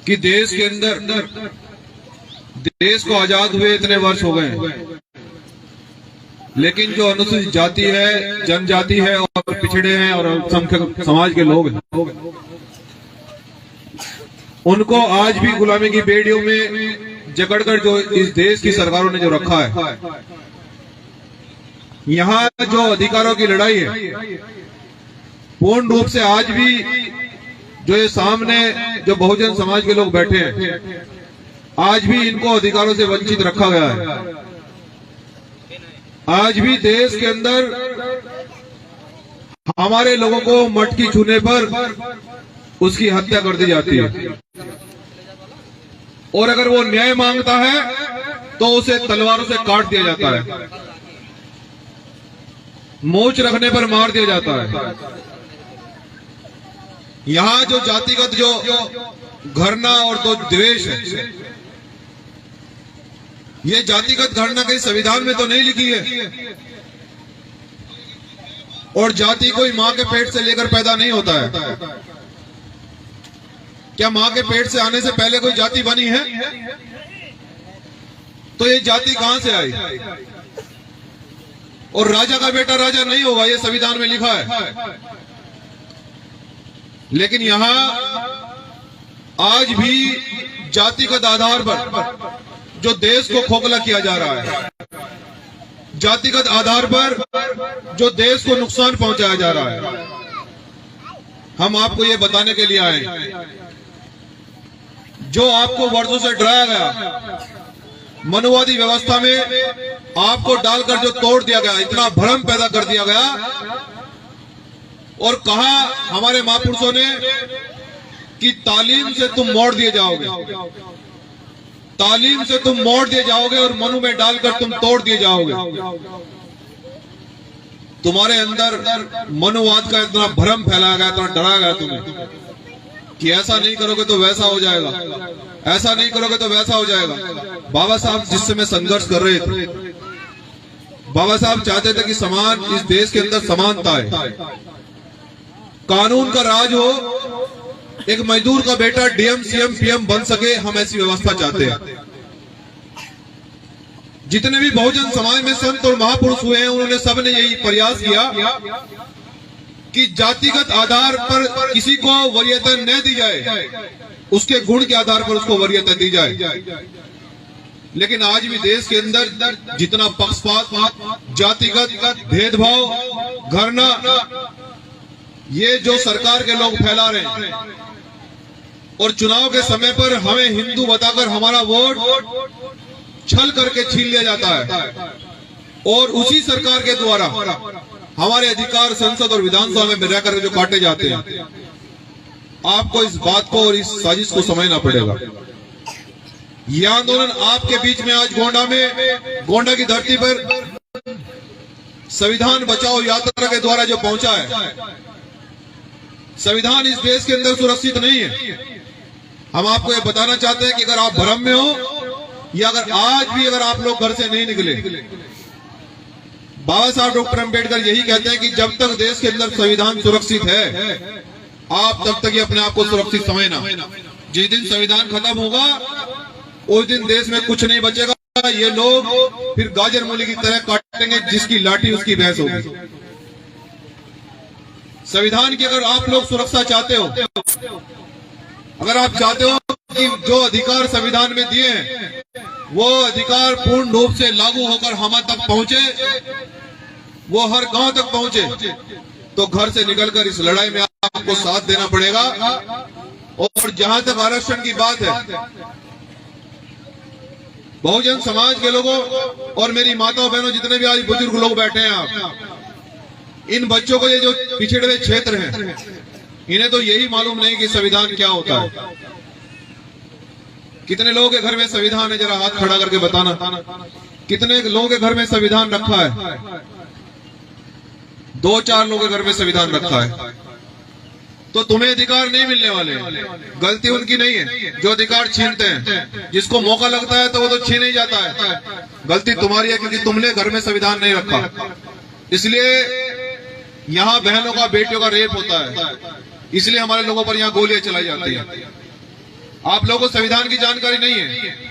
कि देश के अंदर देश को आजाद हुए इतने वर्ष हो गए, लेकिन जो अनुसूचित जाति है, जनजाति है और पिछड़े हैं और अल्पसंख्यक समाज के लोग हैं, उनको आज भी गुलामी की बेड़ियों में जकड़कर जो इस देश की सरकारों ने जो रखा है, यहाँ जो अधिकारों की लड़ाई है पूर्ण रूप से आज भी जो ये सामने जो बहुजन समाज के लोग बैठे हैं, आज भी इनको अधिकारों से वंचित रखा गया है। आज भी देश के अंदर हमारे लोगों को मटकी छूने पर उसकी हत्या कर दी जाती है, और अगर वो न्याय मांगता है तो उसे तलवारों से काट दिया जाता है, मूंछ रखने पर मार दिया जाता है। यहाँ जो जातिगत जो घृणा और जो द्वेष है, ये जातिगत घृणा कहीं संविधान में तो नहीं लिखी है, और जाति कोई मां के पेट से लेकर पैदा नहीं होता है। क्या मां के पेट से आने से पहले कोई जाति बनी है? तो ये जाति कहां से आई? और राजा का बेटा राजा नहीं होगा, ये संविधान में लिखा है। लेकिन यहां आज भी जातिगत आधार पर जो देश को खोखला किया जा रहा है, जातिगत आधार पर जो देश को नुकसान पहुंचाया जा रहा है, हम आपको ये बताने के लिए आए। जो आपको वर्षों से डराया गया, मनुवादी व्यवस्था में आपको डालकर जो तोड़ दिया गया, इतना भ्रम पैदा कर दिया गया, और कहा हमारे महापुरुषों ने कि तालीम से तुम मोड़ दिए जाओगे, तालीम से तुम मोड़ दिए जाओगे और मनु में डालकर तुम तोड़ दिए जाओगे। तुम्हारे अंदर मनुवाद का इतना भ्रम फैलाया गया, इतना डराया गया तुम्हें कि ऐसा नहीं करोगे तो वैसा हो जाएगा, ऐसा नहीं करोगे तो वैसा हो जाएगा। बाबा साहब जिस समय संघर्ष कर रहे थे, बाबा साहब चाहते थे कि समाज, इस देश के अंदर समानता है, कानून का राज हो, एक मजदूर का बेटा डीएम सीएम पीएम बन सके, हम ऐसी व्यवस्था चाहते हैं। जितने भी बहुजन समाज में संत और महापुरुष हुए हैं, उन्होंने सबने यही प्रयास किया कि जातिगत आधार पर किसी को वरीयता न दी जाए, उसके गुण के आधार पर उसको वरीयता दी जाए। लेकिन आज भी देश के अंदर जितना पक्षपात, जातिगत भेदभाव, घृणा, ये जो सरकार के लोग फैला रहे हैं, और चुनाव के समय पर हमें हिंदू बताकर हमारा वोट छल करके छीन लिया जाता है, और उसी सरकार के द्वारा हमारे अधिकार संसद और विधानसभा में रह कर जो काटे जाते हैं। आपको इस बात को और इस साजिश को समझना पड़ेगा। यह आंदोलन आपके बीच में आज गोंडा की धरती पर संविधान बचाओ यात्रा के द्वारा जो पहुंचा है, संविधान इस देश के अंदर सुरक्षित नहीं है। हम आपको ये बताना चाहते हैं कि अगर आप भ्रम में हो, या अगर आज भी अगर आप लोग घर से नहीं निकले, बाबा साहब डॉक्टर अंबेडकर यही कहते हैं कि जब तक देश के अंदर संविधान सुरक्षित है, आप तब तक ही अपने आप को सुरक्षित समझना। जिस दिन संविधान खत्म होगा, उस दिन देश में कुछ नहीं बचेगा। ये लोग फिर गाजर मूली की तरह काटेंगे, जिसकी लाठी उसकी भैंस होगी। संविधान की अगर आप लोग सुरक्षा चाहते हो, अगर आप चाहते हो कि जो अधिकार संविधान में दिए हैं वो अधिकार पूर्ण रूप से लागू होकर हम तक पहुंचे, वो हर गांव तक पहुंचे, तो घर से निकलकर इस लड़ाई में आपको साथ देना पड़ेगा। और जहां तक आरक्षण की बात है, बहुजन समाज के लोगों और मेरी माताओं बहनों, जितने भी आज बुजुर्ग लोग बैठे हैं, आप इन बच्चों को, ये जो पिछड़े हुए क्षेत्र हैं, इन्हें तो यही मालूम नहीं कि संविधान क्या होता है। कितने लोगों के घर में संविधान है? जरा हाथ खड़ा करके बताना, कितने लोगों के घर में संविधान रखा है? 2-4 लोगों के घर में संविधान रखा है। तो तुम्हें अधिकार नहीं मिलने वाले। गलती उनकी नहीं है जो अधिकार छीनते हैं। जिसको मौका लगता है तो वो तो छीन ही जाता है। गलती तुम्हारी है क्योंकि तुमने घर में संविधान नहीं रखा। इसलिए यहाँ बहनों का, बेटियों का रेप होता है, इसलिए हमारे लोगों पर यहाँ गोलियां चलाई जाती हैं। आप लोगों को संविधान की जानकारी नहीं है।